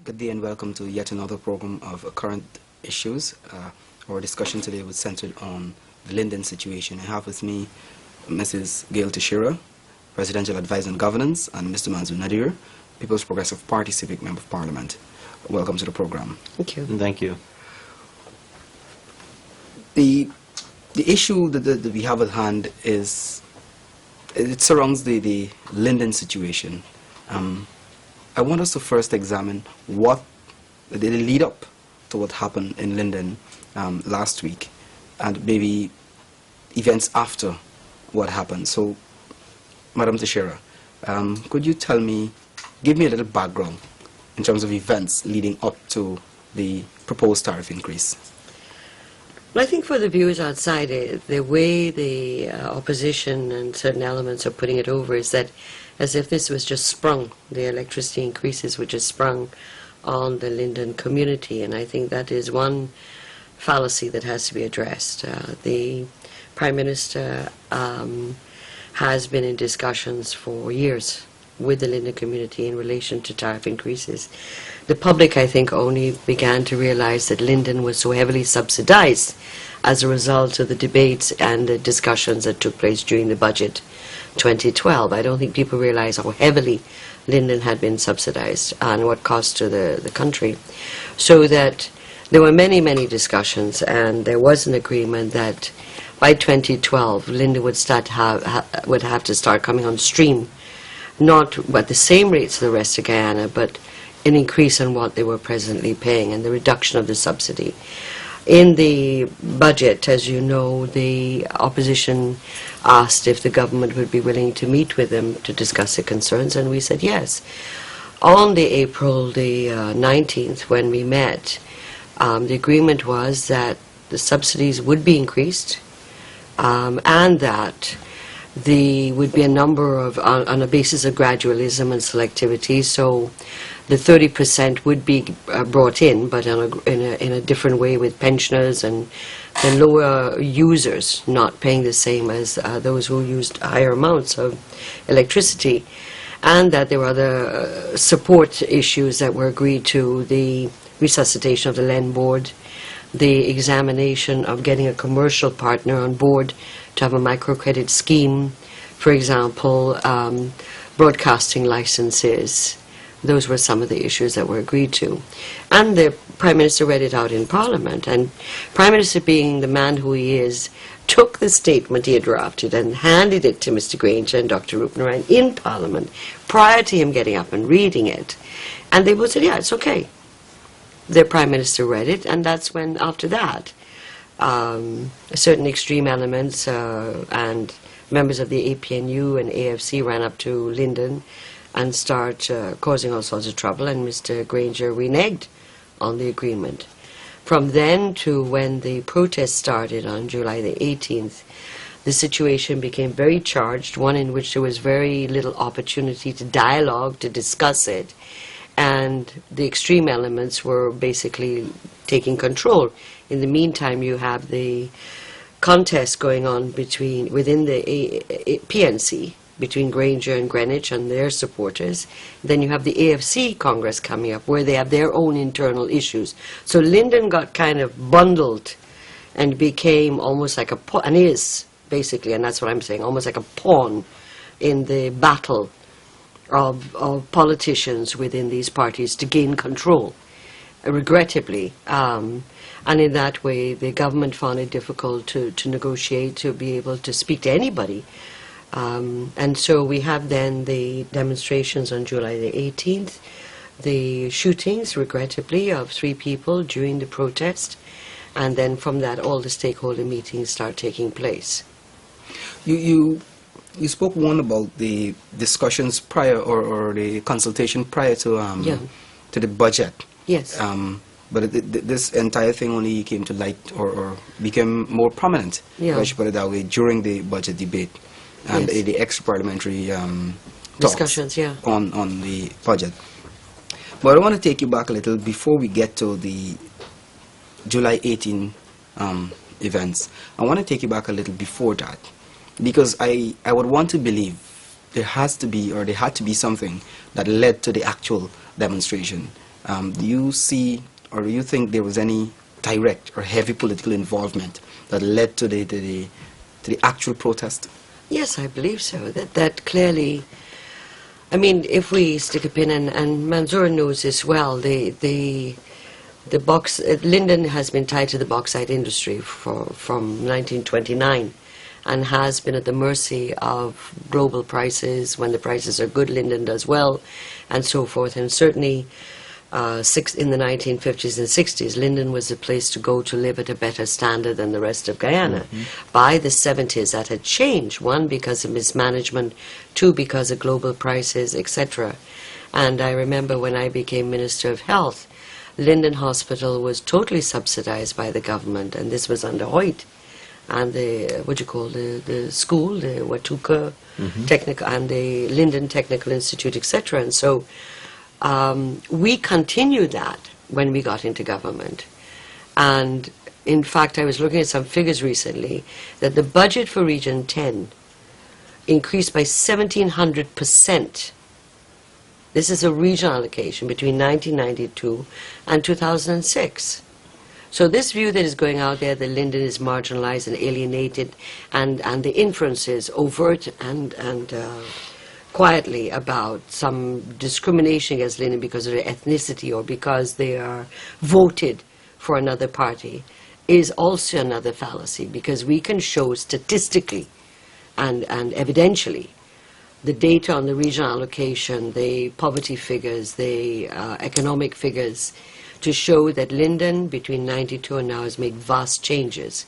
Good day and welcome to yet another program of current issues. Our discussion today was centered on the Linden situation. I have with me Mrs. Gail Teixeira, Presidential Advisor on Governance, and Mr. Manzu Nadir, People's Progressive Party Civic Member of Parliament. Welcome to the program. Thank you. Thank you. The issue that we have at hand is, it surrounds the Linden situation. I want us to first examine what the lead up to what happened in Linden last week, and maybe events after what happened. So, Madam Teixeira, could you give me a little background in terms of events leading up to the proposed tariff increase? Well, I think for the viewers outside, the way the opposition and certain elements are putting it over is that as if this was just sprung, the electricity increases were just sprung on the Linden community, and I think that is one fallacy that has to be addressed. The Prime Minister has been in discussions for years with the Linden community in relation to tariff increases. The public, I think, only began to realize that Linden was so heavily subsidized as a result of the debates and the discussions that took place during the budget 2012. I don't think people realize how heavily Linden had been subsidized and what cost to the country. So that there were many, many discussions, and there was an agreement that by 2012, Linden would have to start coming on stream, not at the same rates as the rest of Guyana, but an increase in what they were presently paying and the reduction of the subsidy. In the budget, as you know, the opposition asked if the government would be willing to meet with them to discuss their concerns, and we said yes. On the April the 19th, when we met, the agreement was that the subsidies would be increased, and that there would be a number of, on a basis of gradualism and selectivity, so the 30% would be brought in, but in a different way, with pensioners and the lower users not paying the same as those who used higher amounts of electricity, and that there were other support issues that were agreed to: the resuscitation of the Linden board, the examination of getting a commercial partner on board to have a microcredit scheme, for example, broadcasting licenses. Those were some of the issues that were agreed to. And the Prime Minister read it out in Parliament. And Prime Minister, being the man who he is, took the statement he had drafted and handed it to Mr. Granger and Dr. Rupnarayan in Parliament prior to him getting up and reading it. And they both said, yeah, it's okay. The Prime Minister read it, and that's when, after that, certain extreme elements and members of the APNU and AFC ran up to Linden and start causing all sorts of trouble, and Mr. Granger reneged on the agreement. From then to when the protest started on July the 18th, the situation became very charged, one in which there was very little opportunity to dialogue, to discuss it, and the extreme elements were basically taking control. In the meantime, you have the contest going on within the PNC, between Granger and Greenwich and their supporters. Then you have the AFC Congress coming up, where they have their own internal issues. So Linden got kind of bundled and became almost like and is basically, and that's what I'm saying, almost like a pawn in the battle of politicians within these parties to gain control, regrettably. And in that way, the government found it difficult to negotiate, to be able to speak to anybody. And so we have then the demonstrations on July the 18th, the shootings, regrettably, of 3 people during the protest, and then from that all the stakeholder meetings start taking place. You spoke one about the discussions prior or the consultation prior to the budget. Yes. But this entire thing only came to light or became more prominent, if I should put it that way, during the budget debate and the extra-parliamentary discussions on the budget. But I want to take you back a little before we get to the July 18 events. I want to take you back a little before that, because I would want to believe there had to be something that led to the actual demonstration. Do you see, or do you think there was any direct or heavy political involvement that led to the actual protest? Yes, I believe so. That clearly, I mean, if we stick a pin, and Mansour knows this well, Linden has been tied to the bauxite industry from 1929 and has been at the mercy of global prices. When the prices are good, Linden does well, and so forth. And certainly in the 1950s and 60s, Linden was a place to go to live at a better standard than the rest of Guyana. By the 70s, that had changed. One, because of mismanagement. Two, because of global prices, etc. And I remember when I became Minister of Health, Linden Hospital was totally subsidized by the government, and this was under Hoyt. And the school, the Watuka Technical, and the Linden Technical Institute, etc. And so we continued that when we got into government. And in fact, I was looking at some figures recently that the budget for Region 10 increased by 1,700%. This is a regional allocation between 1992 and 2006. So this view that is going out there that Linden is marginalized and alienated, and the inferences, overt and quietly, about some discrimination against Linden because of their ethnicity or because they are voted for another party, is also another fallacy, because we can show statistically and evidentially the data on the regional allocation, the poverty figures, the economic figures, to show that Linden, between 92 and now, has made vast changes.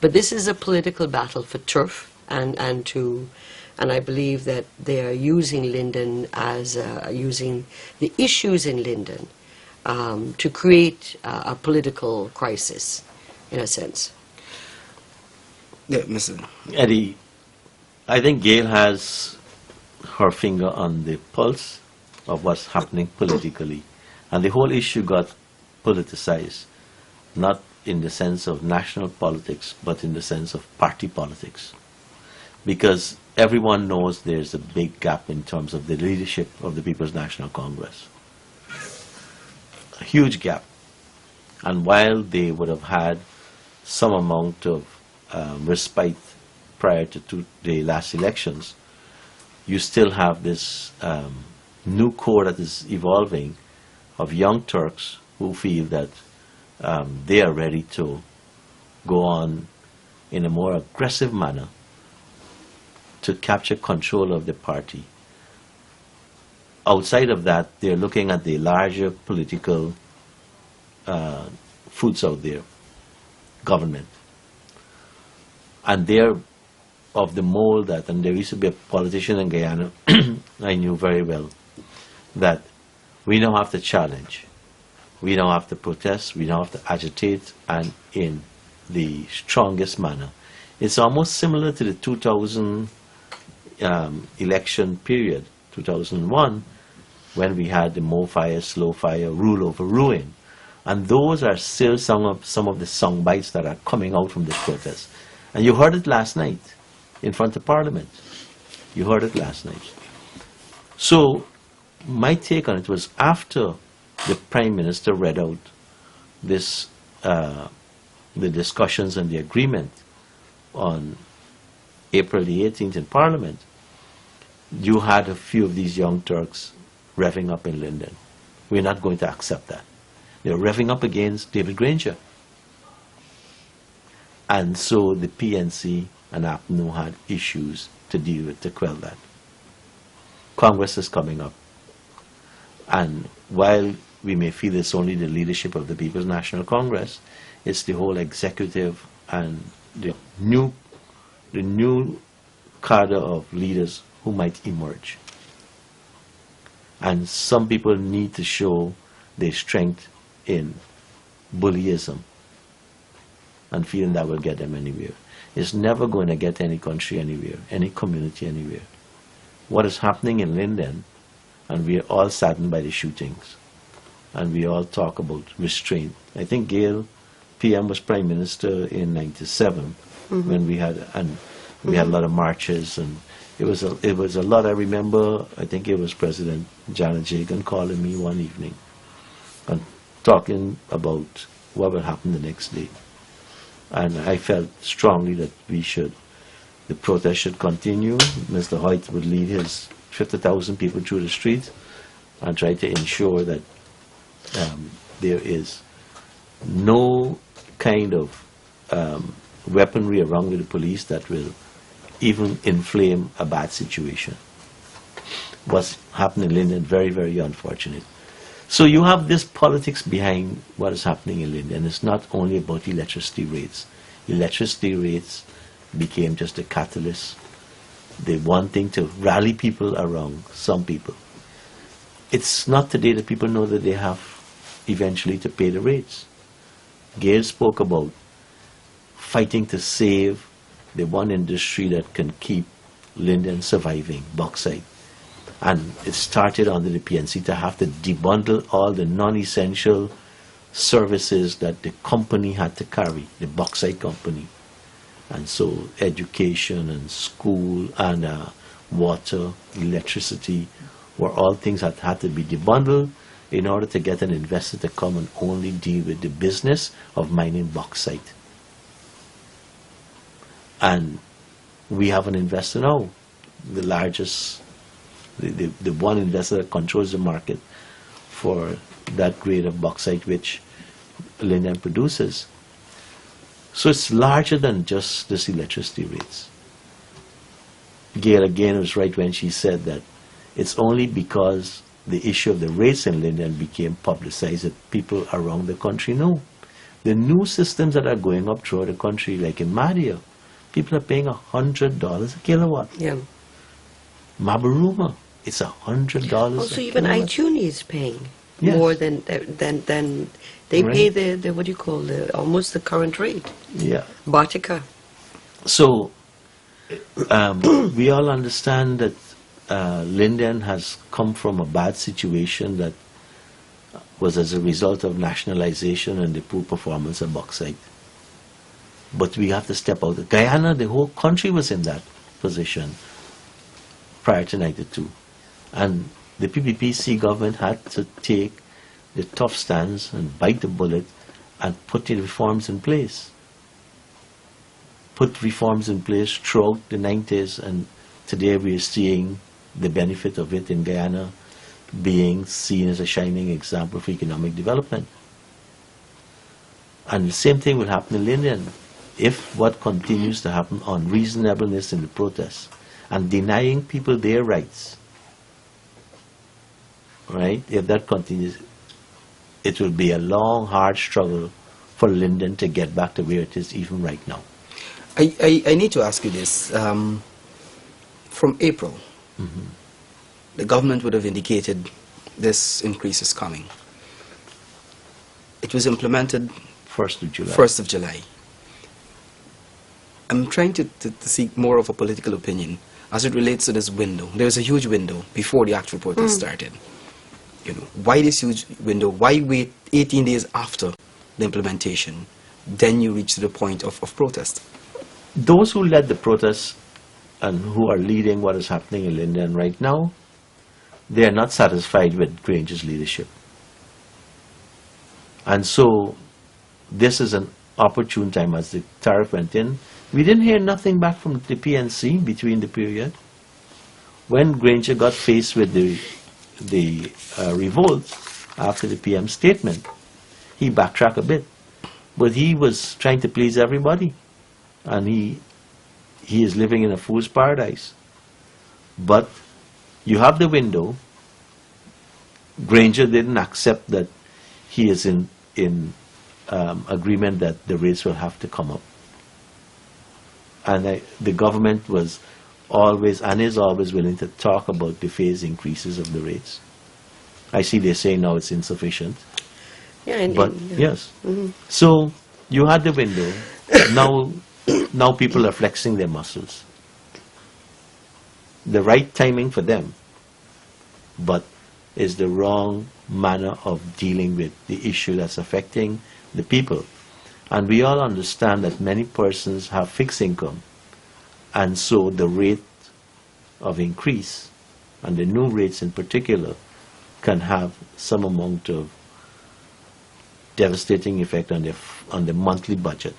But this is a political battle for turf, and I believe that they are using Linden as using the issues in Linden to create a political crisis, in a sense. Yeah, Mr. Eddie, I think Gail has her finger on the pulse of what's happening politically. And the whole issue got politicized, not in the sense of national politics, but in the sense of party politics. Because everyone knows there's a big gap in terms of the leadership of the People's National Congress. A huge gap. And while they would have had some amount of respite prior to the last elections, you still have this new core that is evolving of young Turks who feel that they are ready to go on in a more aggressive manner to capture control of the party. Outside of that, they're looking at the larger political foods out there, government. And they're of the mold that, and there used to be a politician in Guyana I knew very well, that we now have to challenge, we now have to protest, we now have to agitate, and in the strongest manner. It's almost similar to the 2000 election period, 2001, when we had the more fire, slow fire, rule over ruin. And those are still some of the song bites that are coming out from this protest. And you heard it last night in front of Parliament. You heard it last night. So my take on it was, after the Prime Minister read out this, the discussions and the agreement on April the 18th in Parliament, you had a few of these young Turks revving up in Linden. We're not going to accept that. They're revving up against David Granger. And so the PNC and APNU had issues to deal with to quell that. Congress is coming up. And while we may feel it's only the leadership of the People's National Congress, it's the whole executive and the new cadre of leaders who might emerge. And some people need to show their strength in bullyism and feeling that will get them anywhere. It's never going to get any country anywhere, any community anywhere. What is happening in Linden, and we are all saddened by the shootings, and we all talk about restraint. I think Gail PM was Prime Minister in '97 when we had a lot of marches, and it was a lot. I remember, I think it was President Janet Jagan calling me one evening and talking about what will happen the next day. And I felt strongly that the protest should continue. Mr. Hoyt would lead his 50,000 people through the street and try to ensure that there is no kind of weaponry around with the police that will even inflame a bad situation. What's happening in Linden, very, very unfortunate. So you have this politics behind what is happening in Linden. It's not only about electricity rates. Electricity rates became just a catalyst. They wanting to rally people around some people. It's not today that people know that they have eventually to pay the rates. Gail spoke about fighting to save the one industry that can keep Linden surviving, bauxite. And it started under the PNC to have to debundle all the non-essential services that the company had to carry, the bauxite company. And so education and school and water, electricity were all things that had to be debundled in order to get an investor to come and only deal with the business of mining bauxite. And we have an investor now, the largest, the one investor that controls the market for that grade of bauxite which Linden produces. So it's larger than just this electricity rates. Gail again was right when she said that it's only because the issue of the rates in Linden became publicized that people around the country know. The new systems that are going up throughout the country, like in Madia, people are paying $100 a kilowatt. Yeah. Mabaruma, it's $100 Also, a even kilowatt. iTunes is paying Yes. more than they pay Right. the what do you call almost the current rate. Yeah. Bartica. So we all understand that Linden has come from a bad situation that was as a result of nationalization and the poor performance of bauxite. But we have to step out. Guyana, the whole country was in that position prior to 92. And the PPPC government had to take the tough stance and bite the bullet and put the reforms in place. Put reforms in place throughout the 90s, and today we are seeing the benefit of it in Guyana being seen as a shining example for economic development. And the same thing will happen in Linden if what continues to happen on reasonableness in the protests and denying people their rights, right? If that continues, it will be a long, hard struggle for Linden to get back to where it is even right now. I need to ask you this. From April, the government would have indicated this increase is coming. It was implemented 1st of July. 1st of July. I'm trying to seek more of a political opinion as it relates to this window. There's a huge window before the actual protest started. You know, why this huge window? Why wait 18 days after the implementation? Then you reach to the point of protest. Those who led the protests and who are leading what is happening in Linden right now, they are not satisfied with Granger's leadership. And so this is an opportune time. As the tariff went in, we didn't hear nothing back from the PNC between the period. When Granger got faced with the revolt after the PM statement, he backtracked a bit. But he was trying to please everybody. And he is living in a fool's paradise. But you have the window. Granger didn't accept that he is in agreement that the rates will have to come up. And the government was always and is always willing to talk about the phase increases of the rates. I see they're saying now it's insufficient. Yeah, But yes. So you had the window. Now people are flexing their muscles. The right timing for them, but is the wrong manner of dealing with the issue that's affecting the people. And we all understand that many persons have fixed income, and so the rate of increase, and the new rates in particular, can have some amount of devastating effect on the monthly budget.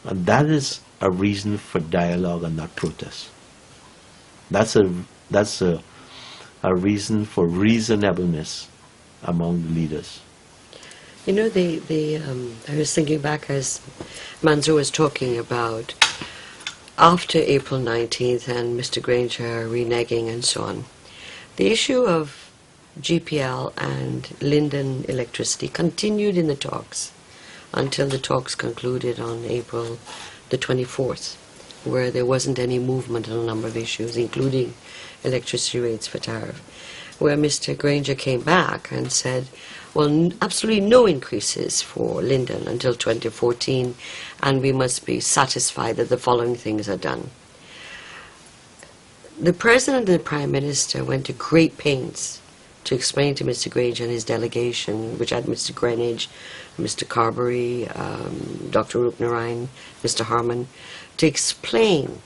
And that is a reason for dialogue and not protest. That's a reason for reasonableness among the leaders. You know, I was thinking back as Manzo was talking about after April 19th and Mr. Granger reneging and so on. The issue of GPL and Linden electricity continued in the talks until the talks concluded on April the 24th, where there wasn't any movement on a number of issues, including electricity rates for tariff, where Mr. Granger came back and said, well, absolutely no increases for Linden until 2014, and we must be satisfied that the following things are done. The President and the Prime Minister went to great pains to explain to Mr. Granger and his delegation, which had Mr. Greenidge, Mr. Carberry, Dr. Rupnarayan, Mr. Harman, to explain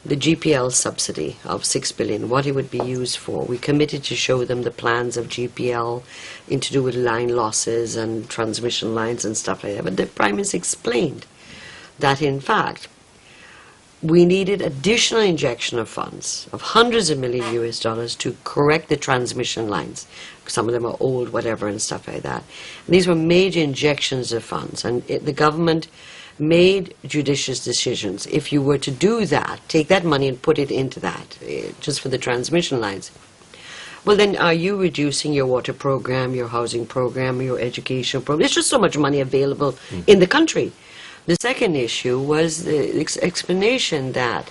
the GPL subsidy of $6 billion, what it would be used for. We committed to show them the plans of GPL in to do with line losses and transmission lines and stuff like that. But the Prime Minister explained that, in fact, we needed additional injection of funds of hundreds of million US dollars to correct the transmission lines. Some of them are old, whatever, and stuff like that. And these were major injections of funds, and the government made judicious decisions. If you were to do that, take that money and put it into that, just for the transmission lines, well, then are you reducing your water program, your housing program, your education program? There's just so much money available in the country. The second issue was the explanation that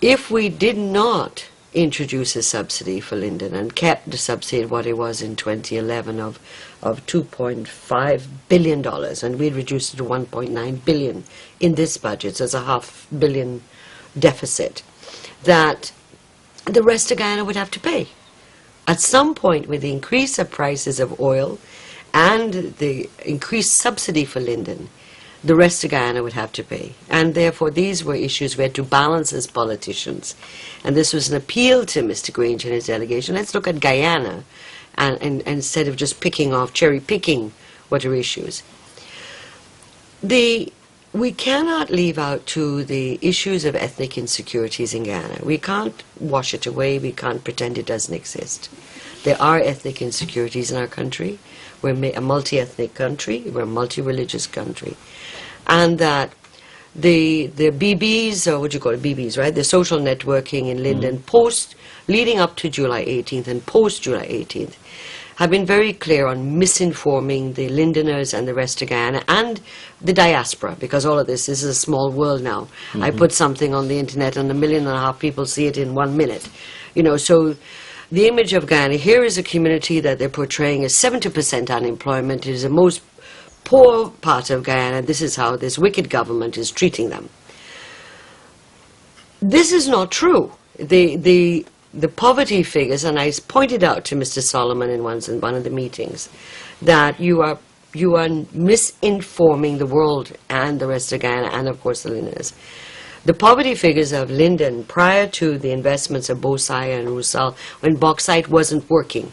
if we did not introduce a subsidy for Linden and kept the subsidy at what it was in 2011 of $2.5 billion, and we'd reduced it to $1.9 billion in this budget, so it's a $500 million deficit, that the rest of Guyana would have to pay. At some point, with the increase of prices of oil and the increased subsidy for Linden, the rest of Guyana would have to pay. And therefore, these were issues we had to balance as politicians. And this was an appeal to Mr. Granger and his delegation. Let's look at Guyana, and instead of just cherry picking what are issues. We cannot leave out too the issues of ethnic insecurities in Guyana. We can't wash it away. We can't pretend it doesn't exist. There are ethnic insecurities in our country. We're a multi-ethnic country. We're a multi-religious country. And that the BBs, or what do you call it, BBs, right? The social networking in Linden leading up to July 18th and post-July 18th, have been very clear on misinforming the Lindeners and the rest of Guyana and the diaspora, because all of this is a small world now. I put something on the internet and 1.5 million people see it in 1 minute. You know, so the image of Guyana, here is a community that they're portraying as 70% unemployment. It is the most poor part of Guyana. This is how this wicked government is treating them. This is not true. The poverty figures, and I pointed out to Mr. Solomon in one of the meetings, that you are misinforming the world and the rest of Guyana, and of course the Lindens. The poverty figures of Linden prior to the investments of Bosai and Rusal, when bauxite wasn't working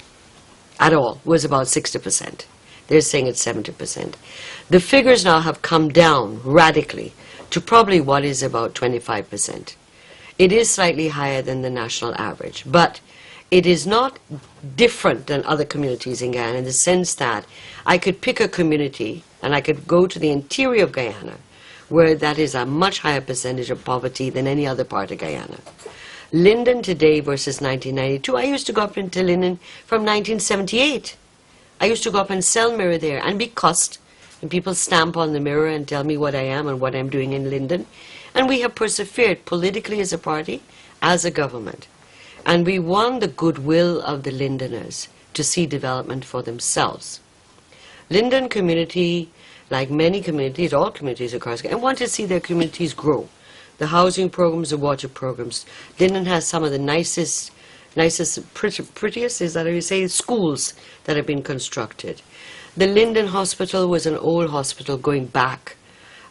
at all, was about 60%. They're saying it's 70%. The figures now have come down radically to probably what is about 25%. It is slightly higher than the national average, but it is not different than other communities in Guyana in the sense that I could pick a community and I could go to the interior of Guyana, where that is a much higher percentage of poverty than any other part of Guyana. Linden today versus 1992, I used to go up into Linden from 1978. I used to go up and sell mirror there and be cussed, and people stamp on the mirror and tell me what I am and what I'm doing in Linden. And we have persevered politically as a party, as a government. And we won the goodwill of the Lindeners to see development for themselves. Linden community, like many communities, all communities across Guyana, want to see their communities grow. The housing programs, the water programs. Linden has some of the nicest, prettiest, is that how you say, schools that have been constructed. The Linden Hospital was an old hospital going back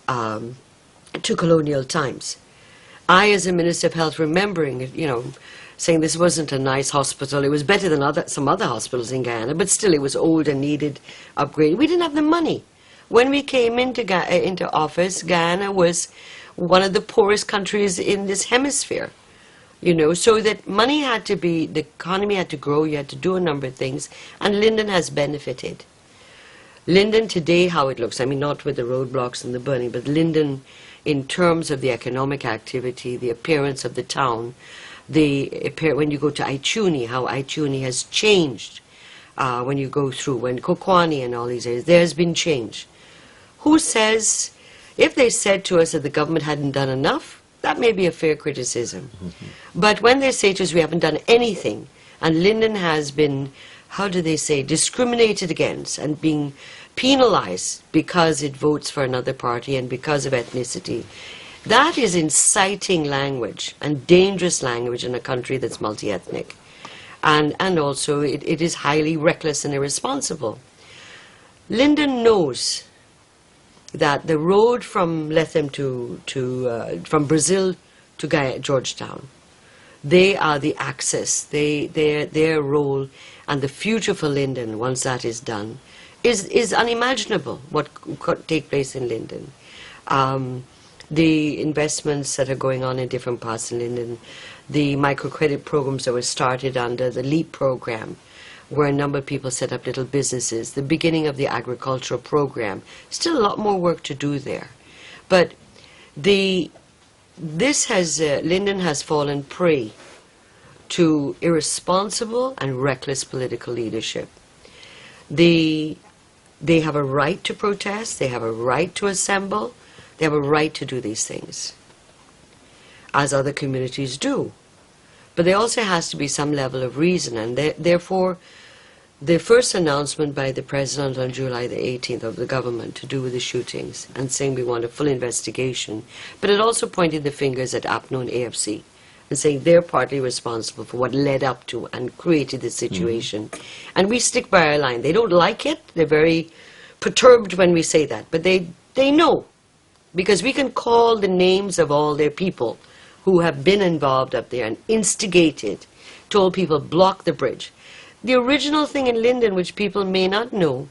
to colonial times. I, as a Minister of Health, remembering, saying this wasn't a nice hospital. It was better than some other hospitals in Guyana, but still it was old and needed upgrade. We didn't have the money. When we came into office, Guyana was one of the poorest countries in this hemisphere. You know, so that money had to be, the economy had to grow, you had to do a number of things, and Linden has benefited. Linden today, how it looks, I mean, not with the roadblocks and the burning, but Linden, in terms of the economic activity, the appearance of the town, when you go to Aichuni, how Aichuni has changed when you go through, when Kokwani and all these areas, there has been change. Who says, if they said to us that the government hadn't done enough, that may be a fair criticism. But when they say to us we haven't done anything, and Linden has been, how do they say, discriminated against and being penalized because it votes for another party and because of ethnicity, that is inciting language and dangerous language in a country that's multi-ethnic. And also it is highly reckless and irresponsible. Linden knows that the road from Lethem from Brazil to Georgetown, they are the access. Their role and the future for Linden, once that is done, is unimaginable. What could take place in Linden, the investments that are going on in different parts of Linden, the microcredit programs that were started under the LEAP program, where a number of people set up little businesses, the beginning of the agricultural program. Still a lot more work to do there. But Linden has fallen prey to irresponsible and reckless political leadership. They have a right to protest, they have a right to assemble, they have a right to do these things, as other communities do. But there also has to be some level of reason, and therefore the first announcement by the President on July the 18th of the government to do with the shootings and saying we want a full investigation, but it also pointed the fingers at APNO and AFC and saying they're partly responsible for what led up to and created this situation. And we stick by our line. They don't like it. They're very perturbed when we say that, but they know, because we can call the names of all their people who have been involved up there and instigated, told people block the bridge. The original thing in Linden, which people may not know,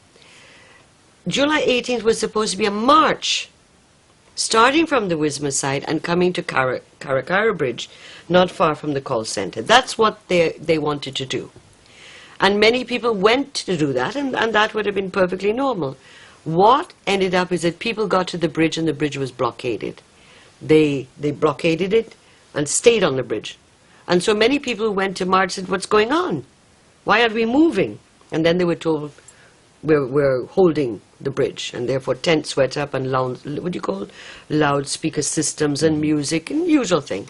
July 18th was supposed to be a march, starting from the Wisma side and coming to Karakara Bridge, not far from the call center. That's what they wanted to do. And many people went to do that, and that would have been perfectly normal. What ended up is that people got to the bridge and the bridge was blockaded. They blockaded it and stayed on the bridge. And so many people who went to march said, what's going on? Why aren't we moving? And then they were told, we're holding the bridge, and therefore tents went up and loudspeaker systems and music, and usual thing.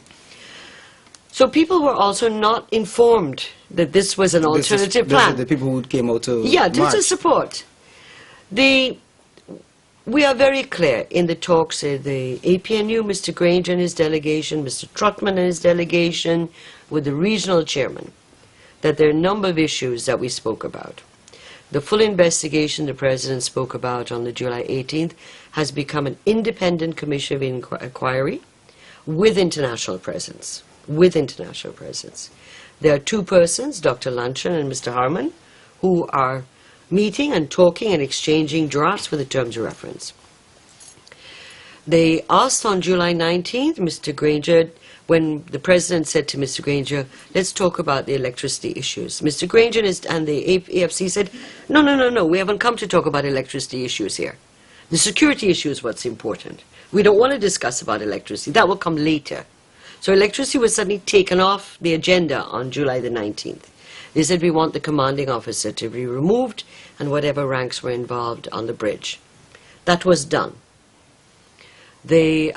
So people were also not informed that this was an alternative plan. The people who came out to to support. We are very clear in the talks, the APNU, Mr. Granger and his delegation, Mr. Trotman and his delegation, with the regional chairman, that there are a number of issues that we spoke about. The full investigation the President spoke about on the July 18th has become an independent commission of inquiry with international presence. There are two persons, Dr. Lanchan and Mr. Harman, who are meeting and talking and exchanging drafts for the terms of reference. They asked on July 19th, Mr. Granger, when the President said to Mr. Granger, let's talk about the electricity issues. Mr. Granger and the AFC said, no, we haven't come to talk about electricity issues here. The security issue is what's important. We don't want to discuss about electricity. That will come later. So electricity was suddenly taken off the agenda on July the 19th. They said we want the commanding officer to be removed and whatever ranks were involved on the bridge. That was done. The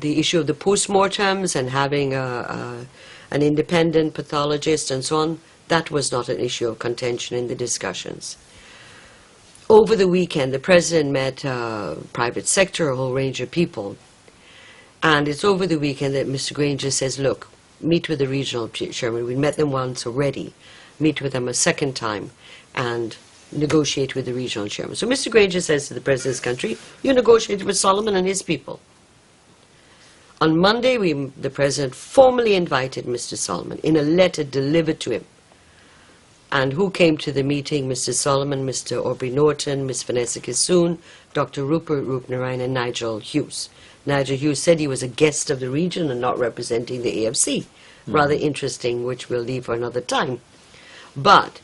issue of the postmortems and having an independent pathologist and so on, that was not an issue of contention in the discussions. Over the weekend, the President met private sector, a whole range of people. And it's over the weekend that Mr. Granger says, look, meet with the regional chairman. We met them once already. Meet with them a second time and negotiate with the regional chairman. So Mr. Granger says to the President's country, you negotiated with Solomon and his people. On Monday, the President formally invited Mr. Solomon in a letter delivered to him. And who came to the meeting? Mr. Solomon, Mr. Aubrey Norton, Ms. Vanessa Kissoon, Dr. Rupert Roopnarayan, and Nigel Hughes. Nigel Hughes said he was a guest of the region and not representing the AFC. Rather interesting, which we'll leave for another time. But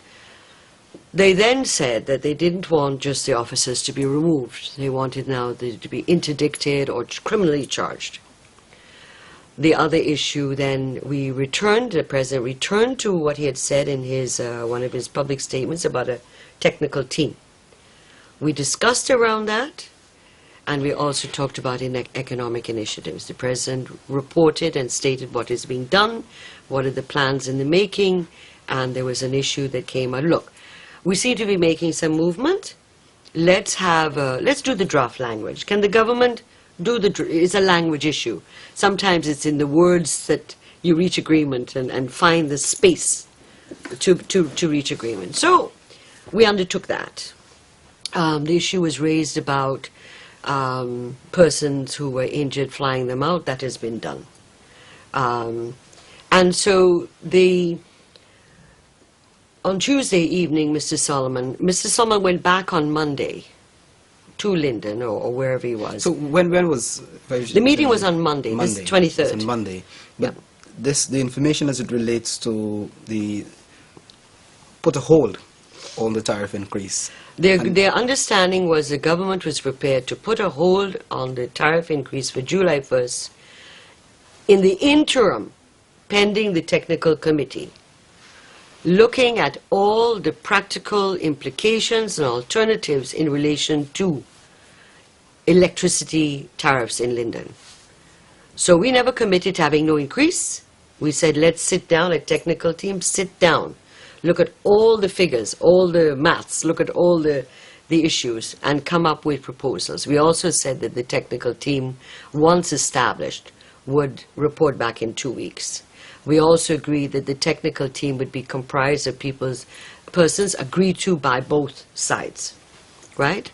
they then said that they didn't want just the officers to be removed. They wanted now to be interdicted or criminally charged. The other issue then, the President returned to what he had said in his one of his public statements about a technical team. We discussed around that, and we also talked about economic initiatives. The President reported and stated what is being done, what are the plans in the making, and there was an issue that came out. Look, we seem to be making some movement. Let's do the draft language. Can the government it's a language issue. Sometimes it's in the words that you reach agreement and find the space to reach agreement. So we undertook that. The issue was raised about persons who were injured, flying them out. That has been done. And so on Tuesday evening, Mr. Solomon went back on Monday to Linden or wherever he was. So when was... The meeting was on Monday, this 23rd. It's on Monday. But the information as it relates to put a hold on the tariff increase. Their understanding was the government was prepared to put a hold on the tariff increase for July 1st in the interim, pending the technical committee, looking at all the practical implications and alternatives in relation to electricity tariffs in Linden. So we never committed to having no increase. We said, let's sit down, a technical team, sit down, look at all the figures, all the maths, look at all the issues, and come up with proposals. We also said that the technical team, once established, would report back in 2 weeks. We also agreed that the technical team would be comprised of persons agreed to by both sides, right?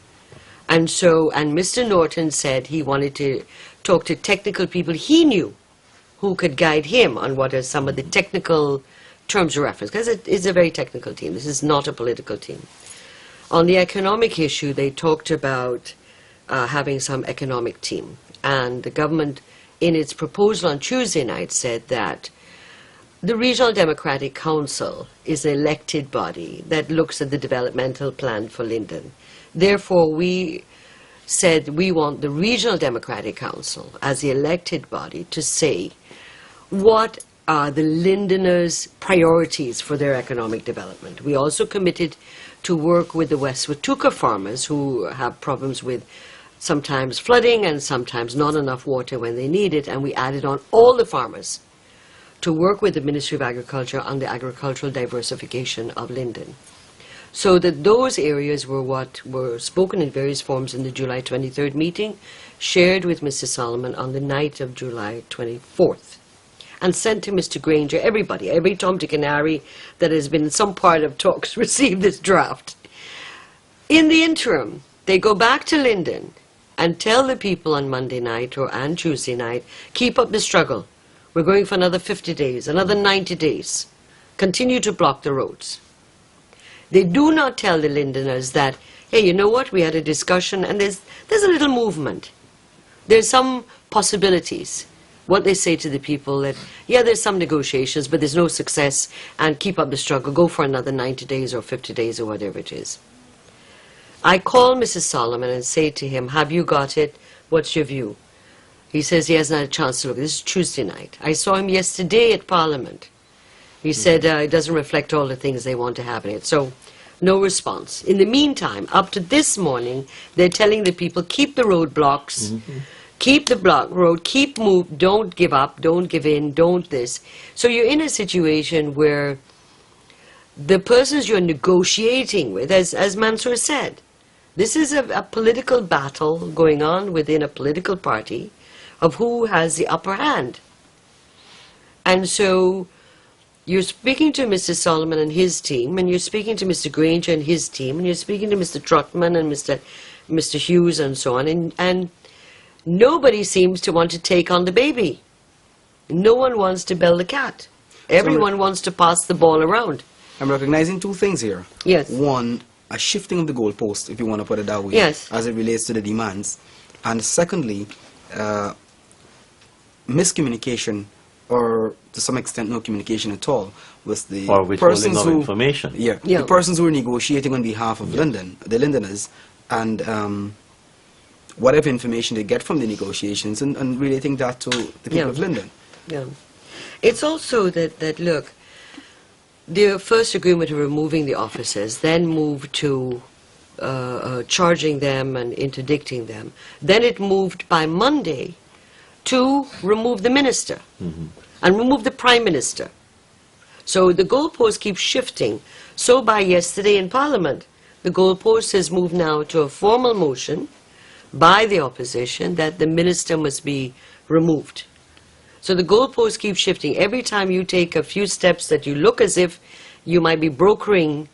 And Mr. Norton said he wanted to talk to technical people he knew who could guide him on what are some of the technical terms of reference, because it is a very technical team. This is not a political team. On the economic issue, they talked about having some economic team. And the government, in its proposal on Tuesday night, said that the Regional Democratic Council is an elected body that looks at the developmental plan for Linden. Therefore, we said we want the Regional Democratic Council, as the elected body, to say what are the Lindeners' priorities for their economic development. We also committed to work with the West Watuka farmers who have problems with sometimes flooding and sometimes not enough water when they need it, and we added on all the farmers to work with the Ministry of Agriculture on the agricultural diversification of Linden. So that those areas were what were spoken in various forms in the July 23rd meeting, shared with Mr. Solomon on the night of July 24th, and sent to Mr. Granger. Every Tom, Dick and Harry that has been in some part of talks received this draft. In the interim, they go back to Linden and tell the people on Monday night and Tuesday night, keep up the struggle. We're going for another 50 days, another 90 days. Continue to block the roads. They do not tell the Lindeners that, hey, you know what, we had a discussion and there's a little movement. There's some possibilities. What they say to the people that, yeah, there's some negotiations, but there's no success, and keep up the struggle, go for another 90 days or 50 days or whatever it is. I call Mrs. Solomon and say to him, have you got it? What's your view? He says he hasn't had a chance to look. This is Tuesday night. I saw him yesterday at Parliament. He said it doesn't reflect all the things they want to have in it. So, no response. In the meantime, up to this morning, they're telling the people, keep the roadblocks, keep the road, keep move, don't give up, don't give in, don't this. So you're in a situation where the persons you're negotiating with, as Mansour said, this is a political battle going on within a political party of who has the upper hand. And so you're speaking to Mr. Solomon and his team, and you're speaking to Mr. Granger and his team, and you're speaking to Mr. Trotman and Mr. Hughes and so on, and nobody seems to want to take on the baby. No one wants to bell the cat. Everyone wants to pass the ball around. I'm recognizing two things here. Yes. One, a shifting of the goalpost, if you want to put it that way, Yes. as it relates to the demands. And secondly, miscommunication, or to some extent no communication at all, with the Or withholding persons of who, information. Yeah, Yeah. the persons who are negotiating on behalf of Linden, the Lindeners, and whatever information they get from the negotiations, and relating that to the people Yeah. of Linden. Yeah. It's also that look, the first agreement of removing the officers, then moved to charging them and interdicting them. Then it moved by Monday to remove the minister and remove the prime minister. So the goalpost keeps shifting. So by yesterday in Parliament, the goalpost has moved now to a formal motion by the opposition that the minister must be removed. So the goalpost keeps shifting. Every time you take a few steps that you look as if you might be brokering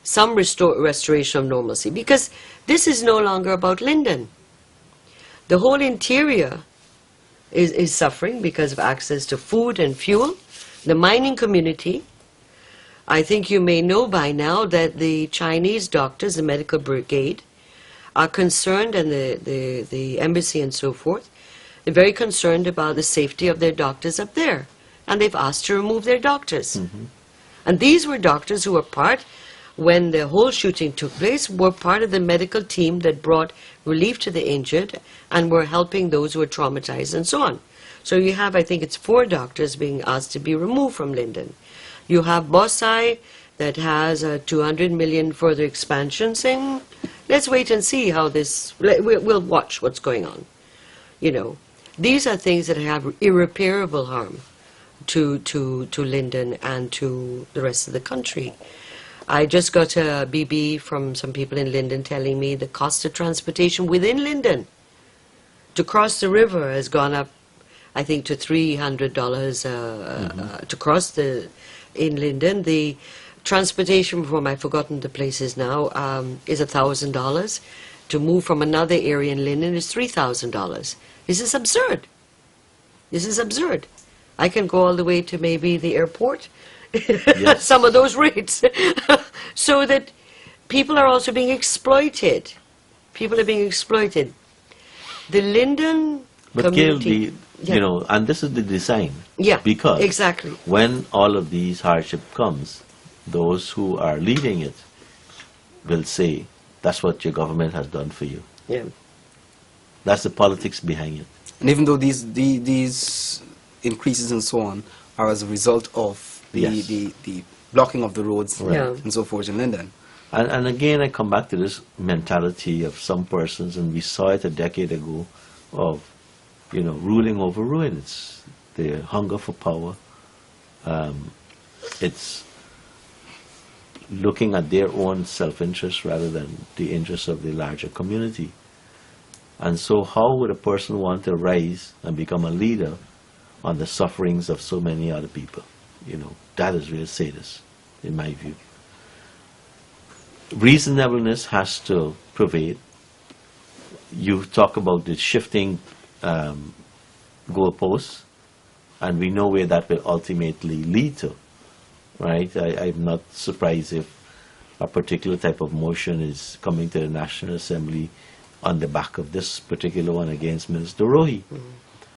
some restoration of normalcy. Because this is no longer about Linden. The whole interior is suffering because of access to food and fuel. The mining community, I think you may know by now that the Chinese doctors, the medical brigade, are concerned, and the embassy and so forth, they're very concerned about the safety of their doctors up there. And they've asked to remove their doctors. And these were doctors who were part, when the whole shooting took place, were part of the medical team that brought relief to the injured and were helping those who were traumatized and so on. So you have, I think it's 4 doctors being asked to be removed from Linden. You have Bosai that has a 200 million further expansion saying, let's wait and see how this, we'll watch what's going on. You know, these are things that have irreparable harm to Linden and to the rest of the country. I just got a BB from some people in Linden telling me the cost of transportation within Linden to cross the river has gone up, I think, to $300 to cross in Linden. The transportation from, I've forgotten the places now, is $1,000. To move from another area in Linden is $3,000. This is absurd. This is absurd. I can go all the way to maybe the airport. Yes. Some of those rates. So that people are also being exploited. People are being exploited. The Linden But Gail, community... you know, and this is the design. Yeah, Because exactly. when all of these hardship comes, those who are leading it will say, that's what your government has done for you. Yeah. That's the politics behind it. And even though these increases and so on are as a result of Yes. the blocking of the roads Right. Yeah. and so forth in Linden. And again, I come back to this mentality of some persons, and we saw it a decade ago, of, you know, ruling over ruin. It's the hunger for power. It's looking at their own self-interest rather than the interests of the larger community. And so how would a person want to rise and become a leader on the sufferings of so many other people? You know, that is real sadist, in my view. Reasonableness has to prevail. You talk about the shifting goalposts, and we know where that will ultimately lead to, right? I'm not surprised if a particular type of motion is coming to the National Assembly on the back of this particular one against Minister Rohi.